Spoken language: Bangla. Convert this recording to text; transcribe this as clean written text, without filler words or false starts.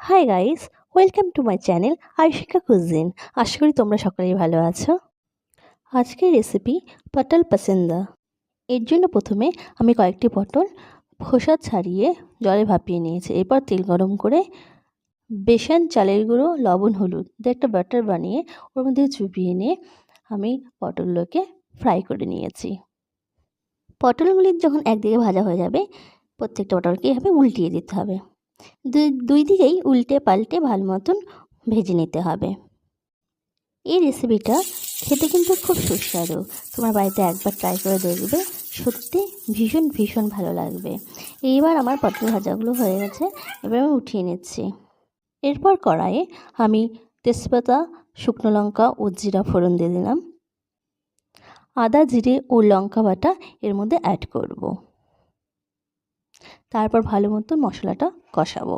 High guys, welcome to my channel Ayshika cuisine. আশা করি তোমরা সকলেই ভালো আছো। আজকের রেসিপি পটল পসন্দা। এর জন্য প্রথমে আমি কয়েকটি পটল খোসা ছাড়িয়ে জলে ভাপিয়ে নিয়েছি। এরপর তেল গরম করে বেসন, চালের গুঁড়ো, লবণ, হলুদ দিয়ে একটা ব্যাটার বানিয়ে ওর মধ্যে চুবিয়ে নিয়ে আমি পটলগুলোকে ফ্রাই করে নিয়েছি। পটলগুলি যখন একদিকে ভাজা হয়ে যাবে, প্রত্যেকটা পটলকে এভাবে উল্টিয়ে দিতে হবে। দুই দিকেই উল্টে পাল্টে ভালো মতন ভেজে নিতে হবে। এই রেসিপিটা খেতে কিন্তু খুব সুস্বাদু। তোমার বাড়িতে একবার ট্রাই করে দেখবে, সত্যি ভীষণ ভীষণ ভালো লাগবে। এইবার আমার পটল ভাজাগুলো হয়ে গেছে, এবার আমি উঠিয়ে নিচ্ছি। এরপর কড়াইয়ে আমি তেজপাতা, শুকনো লঙ্কা ও জিরা ফোড়ন দিয়ে দিলাম। আদা, জিরে ও লঙ্কা বাটা এর মধ্যে অ্যাড করব। তারপর ভালো মতো মশলাটা কষাবো।